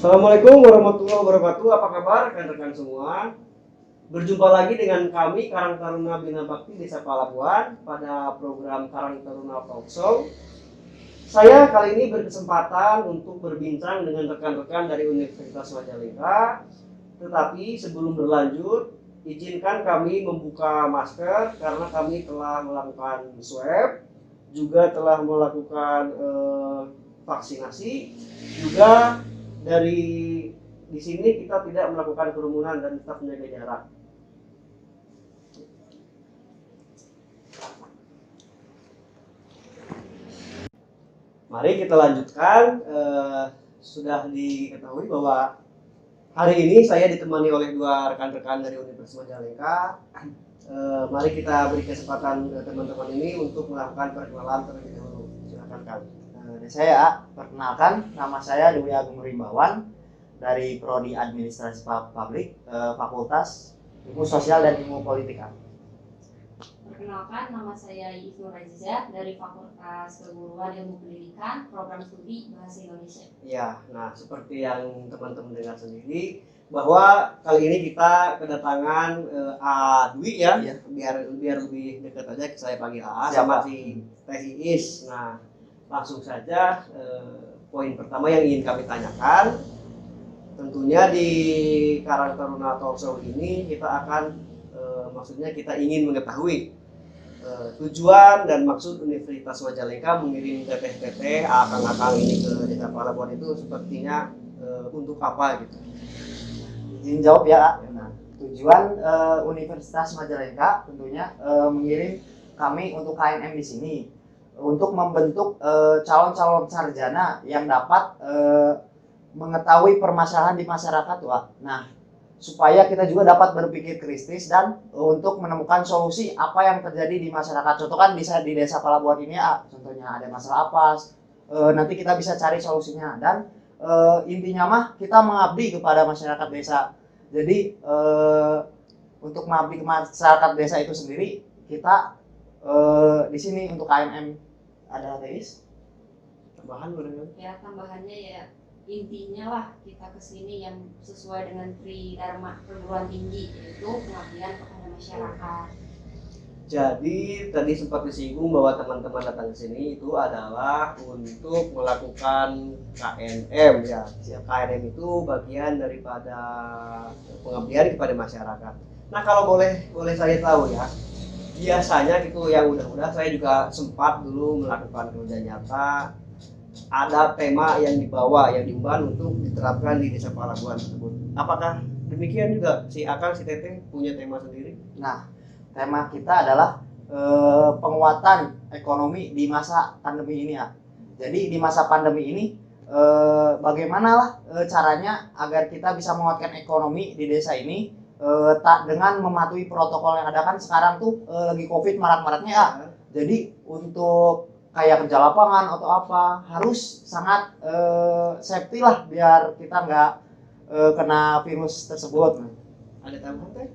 Assalamualaikum warahmatullahi wabarakatuh. Apa kabar rekan-rekan semua? Berjumpa lagi dengan kami Karang Taruna Bina Bakti Desa Palabuhan pada program Karang Taruna Talk Show. Saya kali ini berkesempatan untuk berbincang dengan rekan-rekan dari Universitas Majalengka. Tetapi sebelum berlanjut, izinkan kami membuka masker karena kami telah melakukan swab, juga telah melakukan vaksinasi, juga dari di sini kita tidak melakukan kerumunan dan tetap menjaga jarak. Mari kita lanjutkan. Sudah diketahui bahwa hari ini saya ditemani oleh dua rekan-rekan dari Universitas Majalengka. Mari kita beri kesempatan teman-teman ini untuk melakukan perkenalan terlebih dahulu. Silakan Kang. Saya perkenalkan, nama saya Dewi Agung Rimbawan dari Prodi Administrasi Publik, Fakultas Ilmu Sosial dan Ilmu Politika. Perkenalkan, nama saya Isnur Aziza dari Fakultas Keguruan Ilmu Pendidikan, Program Studi Bahasa Indonesia. Ya, nah seperti yang teman-teman dengar sendiri bahwa kali ini kita kedatangan Dwi ya, biar lebih dekat aja saya panggil AA sama si Teh Iis. Nah, langsung saja poin pertama yang ingin kami tanyakan, tentunya di Karang Taruna Talk Show ini kita akan maksudnya kita ingin mengetahui tujuan dan maksud Universitas Majalengka mengirim teteh-teteh akang-akang ini ke Desa Palabuhan itu sepertinya untuk apa gitu? Izin jawab ya. Nah, tujuan Universitas Majalengka tentunya mengirim kami untuk KNM di sini untuk membentuk calon-calon sarjana yang dapat mengetahui permasalahan di masyarakat, Wak. Nah, supaya kita juga dapat berpikir kritis dan untuk menemukan solusi apa yang terjadi di masyarakat. Contoh kan bisa di Desa Palabuhan ini ya, contohnya ada masalah apa, nanti kita bisa cari solusinya. Dan intinya mah kita mengabdi kepada masyarakat desa. Jadi untuk mengabdi ke masyarakat desa itu sendiri, kita di sini untuk KMM ada Teis Tambahan barangkali? Ya, tambahannya ya intinya lah kita kesini yang sesuai dengan Tridharma perguruan tinggi, yaitu pengabdian kepada masyarakat. Jadi tadi sempat disinggung bahwa teman-teman datang ke sini itu adalah untuk melakukan KNM ya. KNM itu bagian daripada pengabdian kepada masyarakat. Nah, kalau boleh saya tahu ya, biasanya gitu yang udah saya juga sempat dulu melakukan kerja nyata, ada tema yang dibawa, yang diemban untuk diterapkan di Desa Palabuhan tersebut. Apakah demikian juga si Akang, si Teteh punya tema sendiri? Nah, tema kita adalah penguatan ekonomi di masa pandemi ini ya. Jadi di masa pandemi ini bagaimana caranya agar kita bisa menguatkan ekonomi di desa ini tak dengan mematuhi protokol yang ada. Kan sekarang tuh lagi COVID marak-maraknya ya. Jadi untuk kayak kerja lapangan atau apa harus sangat safety lah biar kita nggak kena virus tersebut. Ada tambahan Teh?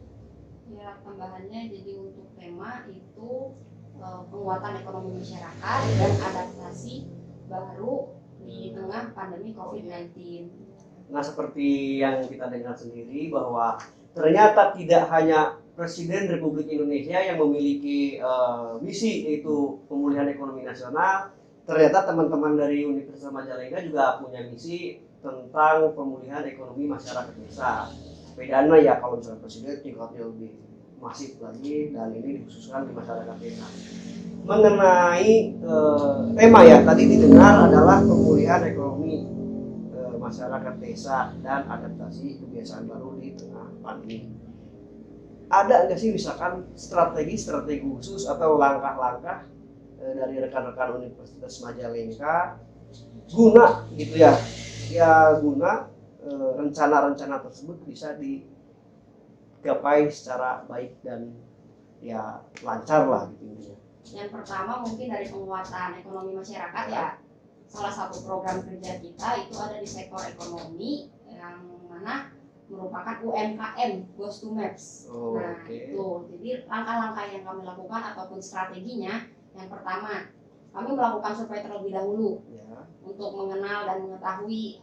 Ya, tambahannya jadi untuk tema itu penguatan ekonomi masyarakat dan adaptasi baru di tengah pandemi COVID-19. Nah, seperti yang kita dengar sendiri bahwa ternyata tidak hanya Presiden Republik Indonesia yang memiliki misi yaitu pemulihan ekonomi nasional, ternyata teman-teman dari Universitas Majalengka juga punya misi tentang pemulihan ekonomi masyarakat desa. Bedanya ya kalau misalnya Presiden tingkatnya lebih masif lagi dan ini dikhususkan di masyarakat desa. Mengenai tema ya tadi didengar adalah pemulihan ekonomi masyarakat desa dan adaptasi kebiasaan baru di tengah pandemi. Ada nggak sih misalkan strategi khusus atau langkah-langkah dari rekan-rekan Universitas Majalengka guna gitu ya, guna rencana-rencana tersebut bisa digapai secara baik dan ya lancar lah gitu intinya. Yang pertama mungkin dari penguatan ekonomi masyarakat ya. Salah satu program kerja kita itu ada di sektor ekonomi yang mana merupakan UMKM Goes to Maps. Itu jadi langkah-langkah yang kami lakukan ataupun strateginya, yang pertama kami melakukan survei terlebih dahulu untuk mengenal dan mengetahui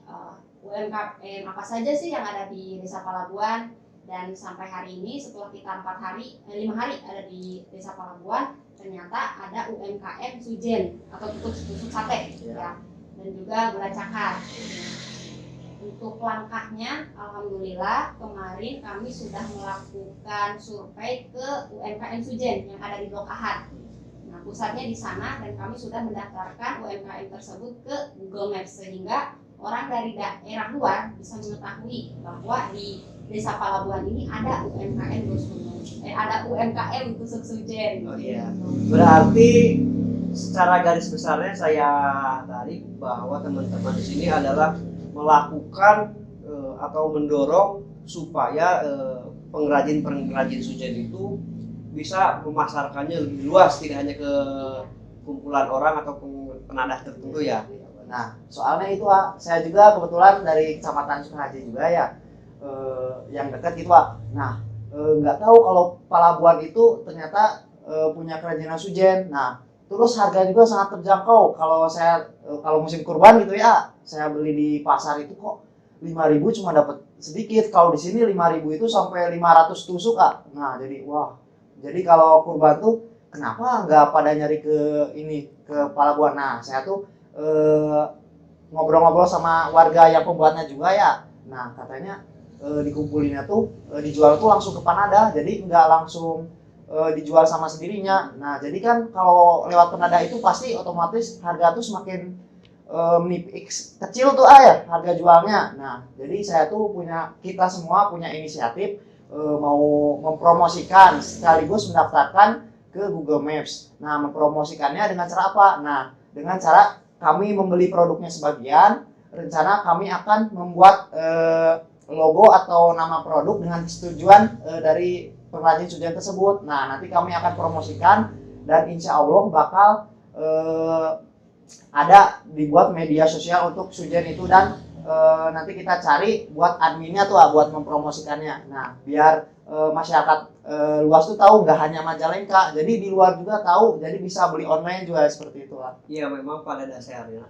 UMKM apa saja sih yang ada di Desa Palabuan. Dan sampai hari ini setelah kita 5 hari ada di Desa Palabuan, ternyata ada UMKM Sujen atau tusuk sate ya, dan juga gula cakar. Untuk langkahnya, alhamdulillah kemarin kami sudah melakukan survei ke UMKM Sujen yang ada di Blok Ahad. Nah, pusatnya di sana dan kami sudah mendaftarkan UMKM tersebut ke Google Maps sehingga orang dari daerah luar bisa mengetahui bahwa di Desa Palabuan ini ada UMKM tusuk Sujen. Oh iya. Berarti secara garis besarnya saya tarik bahwa teman-teman di sini adalah melakukan atau mendorong supaya pengrajin sujen itu bisa memasarkannya lebih luas, tidak hanya ke kumpulan orang atau penadah tertentu ya. Nah, soalnya itu saya juga kebetulan dari Kecamatan Sukahaji juga ya, yang dekat gitu Pak. Nah, nggak tahu kalau Palabuan itu ternyata punya kerajinan sujen. Nah, terus harga juga sangat terjangkau. Kalau musim kurban gitu ya, saya beli di pasar itu kok 5.000 cuma dapat sedikit. Kalau di sini 5.000 itu sampai 500 tusuk Kak. Nah, jadi wah. Jadi kalau kurban tuh kenapa nggak pada nyari ke Palabuan? Nah, saya tuh ngobrol-ngobrol sama warga yang pembuatnya juga ya. Nah, katanya dikumpulinnya tuh dijual tuh langsung ke Panada. Jadi nggak langsung dijual sama sendirinya. Nah, jadi kan kalau lewat penada itu pasti otomatis harga tuh semakin kecil tuh ya harga jualnya. Nah, jadi kita semua punya inisiatif mau mempromosikan sekaligus mendaftarkan ke Google Maps. Nah, mempromosikannya dengan cara apa? Nah, dengan cara kami membeli produknya sebagian, rencana kami akan membuat logo atau nama produk dengan persetujuan dari pengrajin sujen tersebut. Nah, nanti kami akan promosikan dan insya Allah bakal ada dibuat media sosial untuk sujen itu dan nanti kita cari buat adminnya tuh buat mempromosikannya. Nah, biar masyarakat luas tuh tahu nggak hanya Majalengka, jadi di luar juga tahu, jadi bisa beli online juga seperti itu lah. Iya, memang pada dasarnya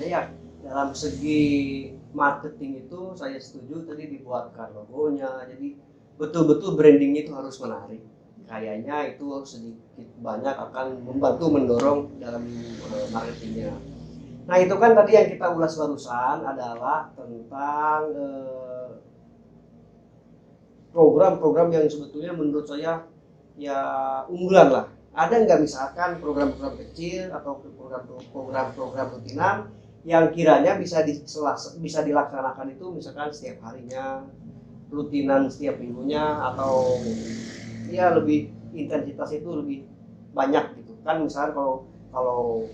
ya dalam segi marketing itu saya setuju tadi dibuatkan logonya, jadi betul-betul brandingnya itu harus menarik. Kayaknya itu sedikit banyak akan membantu mendorong dalam marketingnya. Nah, itu kan tadi yang kita ulas barusan adalah tentang program-program yang sebetulnya menurut saya ya unggulan lah. Ada nggak misalkan program-program kecil atau program-program rutinan yang kiranya bisa dilaksanakan itu misalkan setiap harinya, rutinan setiap minggunya, atau ya lebih intensitas itu lebih banyak gitu kan. Misalkan kalau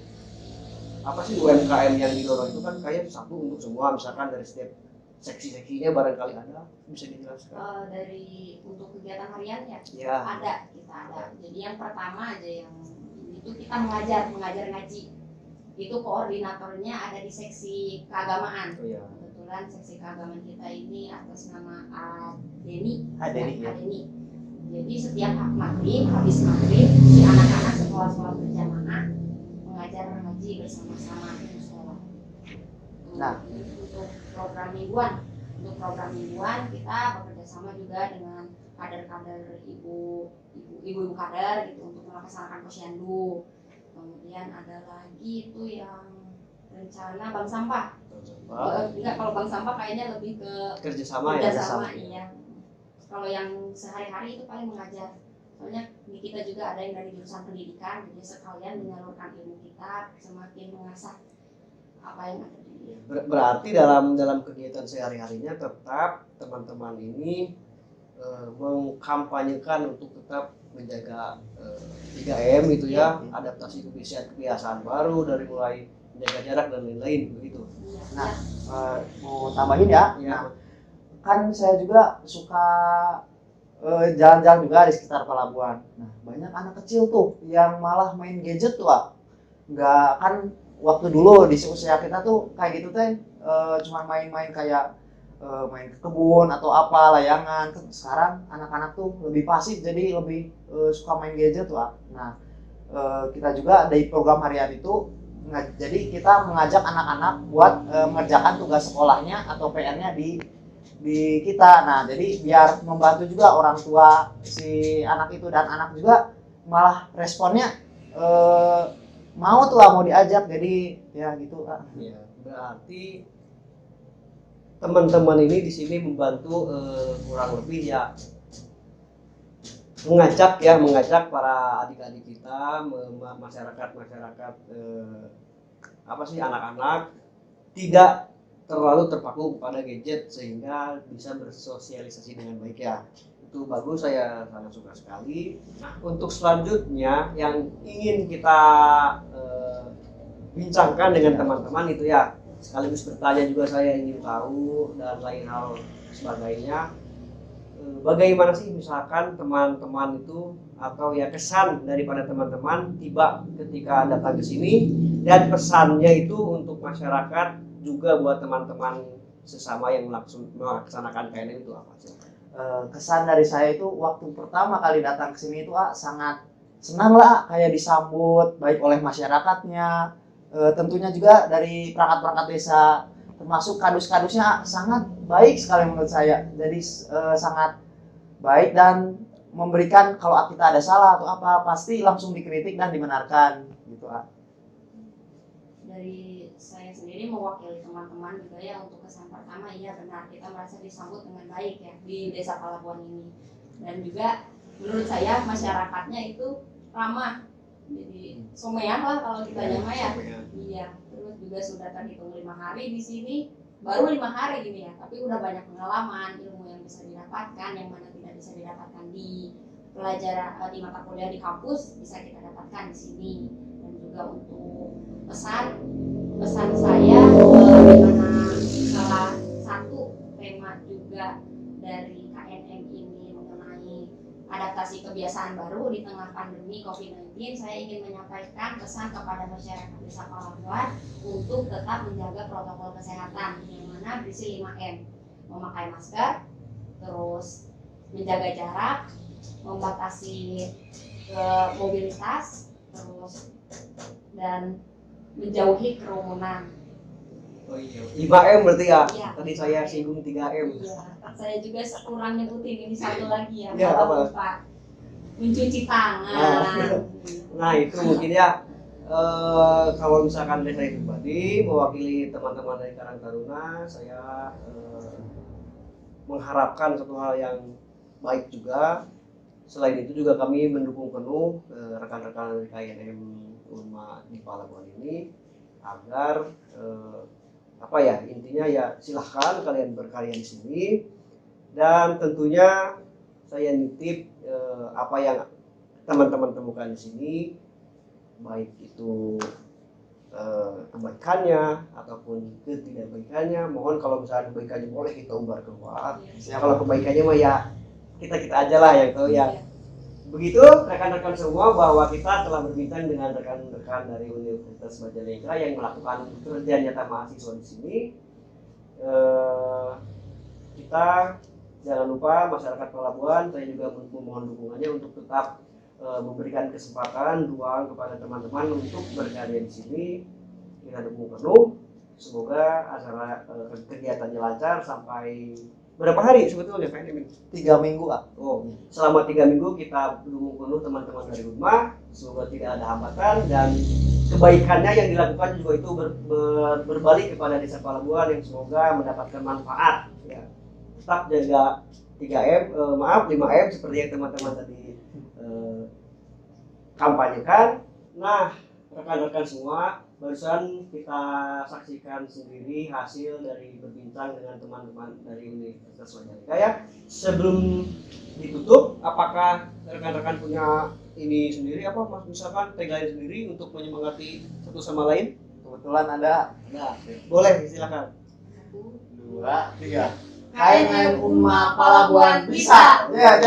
apa sih UMKM yang didorong itu kan kayak satu untuk semua, misalkan dari setiap seksi-seksinya barangkali ada, bisa dijelaskan. Untuk kegiatan harian ya, Ya. kita ada. Jadi yang pertama aja yang itu kita mengajar ngaji. Itu koordinatornya ada di seksi keagamaan. Oh, ya. Kebetulan seksi keagamaan kita ini atas nama Adeni. Jadi setiap habis maghrib si anak-anak sekolah berjamaah mengajar ngaji bersama-sama di musola. Nah, untuk program mingguan kita bekerja sama juga dengan kader-kader ibu-ibu kader gitu untuk melaksanakan posyandu. Kemudian ada lagi itu yang rencana bank sampah. Enggak, kalau bank sampah kayaknya lebih ke kerjasama. Iya. Kalau yang sehari-hari itu paling mengajar. Soalnya di kita juga ada yang dari jurusan pendidikan, jadi sekalian menyalurkan ilmu kita, semakin mengasah apa yang ada di dia. Berarti dalam kegiatan sehari-harinya tetap teman-teman ini mengkampanyekan untuk tetap menjaga 3M gitu ya, adaptasi kebiasaan baru dari mulai menjaga jarak dan lain-lain begitu. Nah, mau tambahin ya. Ya. Kan saya juga suka jalan-jalan juga di sekitar Palabuan. Nah, banyak anak kecil tuh yang malah main gadget tuh, nggak kan waktu dulu di usia kita tuh kayak gitu teh cuma main-main kayak main ke kebun atau apa layangan. Sekarang anak-anak tuh lebih pasif, jadi lebih suka main gadget tuh. Nah, kita juga dari program harian itu Jadi kita mengajak anak-anak buat mengerjakan tugas sekolahnya atau PR-nya di kita. Nah, jadi biar membantu juga orang tua si anak itu, dan anak juga malah responnya mau tuh mau diajak. Jadi ya gitu. Ya, berarti teman-teman ini di sini membantu kurang lebih ya mengajak para adik-adik kita, masyarakat apa sih, anak-anak tidak terlalu terpaku kepada gadget sehingga bisa bersosialisasi dengan baik ya. Itu bagus, saya sangat suka sekali. Nah, untuk selanjutnya yang ingin kita bincangkan dengan teman-teman itu ya, sekaligus bertanya juga, saya ingin tahu dan lain hal sebagainya. Bagaimana sih misalkan teman-teman itu, atau ya kesan daripada teman-teman tiba ketika datang ke sini, dan pesannya itu untuk masyarakat juga buat teman-teman sesama yang melaksanakan KNM itu apa sih? Kesan dari saya itu waktu pertama kali datang ke sini itu sangat senang lah, kayak disambut baik oleh masyarakatnya, tentunya juga dari perangkat-perangkat desa, termasuk kadus-kadusnya sangat baik sekali menurut saya. Jadi sangat baik dan memberikan kalau kita ada salah atau apa pasti langsung dikritik dan dibenarkan gitu. Dari saya sendiri mewakili teman-teman juga ya, untuk kesan pertama, iya benar kita merasa disambut dengan baik ya di Desa Palabuhan ini, dan juga menurut saya masyarakatnya itu ramah, jadi somean lah kalau kita nyama ya. Iya, terus juga sudah terhitung 5 hari di sini, baru 5 hari gini ya, tapi udah banyak pengalaman, ilmu yang bisa didapatkan yang mana tidak bisa didapatkan di pelajaran di mata kuliah di kampus, bisa kita dapatkan di sini. Dan juga untuk pesan saya, dimana salah satu tema juga dari KNM ini mengenai adaptasi kebiasaan baru di tengah pandemi COVID-19, saya ingin menyampaikan pesan kepada masyarakat Desa Palabuhan untuk tetap menjaga protokol kesehatan yang mana berisi 5M: memakai masker, terus menjaga jarak, membatasi mobilitas, terus dan menjauhi kerumunan. Oh iya, 5M berarti ya? Iya. Tadi saya singgung 3M. Iya, saya juga kurang nyebutin ini satu lagi ya. Iya, apa? Lupa. Mencuci tangan. Nah itu mungkin ya, kalau misalkan dari saya pribadi mewakili teman-teman dari Karang Taruna, saya mengharapkan satu hal yang baik juga. Selain itu juga kami mendukung penuh rekan-rekan dari KNM Unma di Palabuhan ini agar apa ya, intinya ya silahkan kalian berkarya di sini, dan tentunya saya nitip apa yang teman-teman temukan di sini, baik itu kebaikannya ataupun ketidakbaikannya. Mohon kalau misalnya kebaikannya boleh kita umbar keluar. Ya, kalau kebaikannya mah ya kita aja lah yang tahu ya. Begitu rekan-rekan semua, bahwa kita telah berbincang dengan rekan-rekan dari Universitas Majalengka yang melakukan kerja nyata mahasiswa di sini. Kita jangan lupa masyarakat Palabuhan, saya juga memohon dukungannya untuk tetap memberikan kesempatan ruang kepada teman-teman untuk berkarya di sini. Kita dukung penuh. Semoga acara kegiatannya lancar sampai berapa hari sebetulnya Pak ini? 3 minggu Oh, selama 3 minggu kita dukung penuh teman-teman dari rumah. Semoga tidak ada hambatan, dan kebaikannya yang dilakukan juga itu berbalik kepada Desa Palabuhan yang semoga mendapatkan manfaat. Ya. Tetap jaga 5M seperti yang teman-teman tadi kampanyekan. Nah, rekan-rekan semua, barusan kita saksikan sendiri hasil dari berbincang dengan teman-teman dari Universitas Majalengka ya. Sebelum ditutup, apakah rekan-rekan punya ini sendiri apa, misalkan tagline sendiri untuk menyemangati satu sama lain? Kebetulan ada. Nah, boleh silakan. 2, 3. KNM Unma Palabuhan bisa. Ya.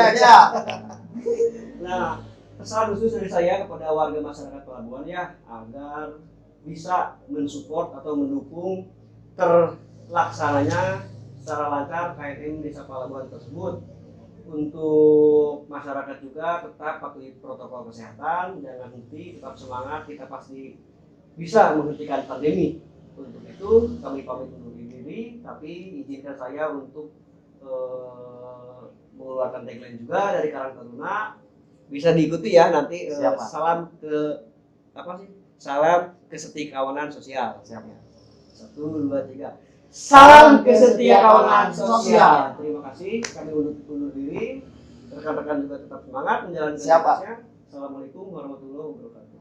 Nah, pesan khusus dari saya kepada warga masyarakat Palabuhan ya, agar bisa mensupport atau mendukung terlaksananya secara lancar KNM Desa Palabuhan tersebut. Untuk masyarakat juga tetap patuhi protokol kesehatan, jangan henti, tetap semangat, kita pasti bisa menghentikan pandemi. Untuk itu kami pamit undur diri, tapi izinkan saya untuk mengeluarkan tagline juga dari Karang Taruna. Bisa diikuti ya nanti. Siapa? Salam ke apa sih? Salam kesetikawanan sosial. Siap ya. 1, 2, 3. Salam kesetikawanan sosial. Terima kasih. Kami undur diri. Rekan-rekan juga tetap semangat menjalankan Siapa? tugasnya. Assalamualaikum warahmatullahi wabarakatuh.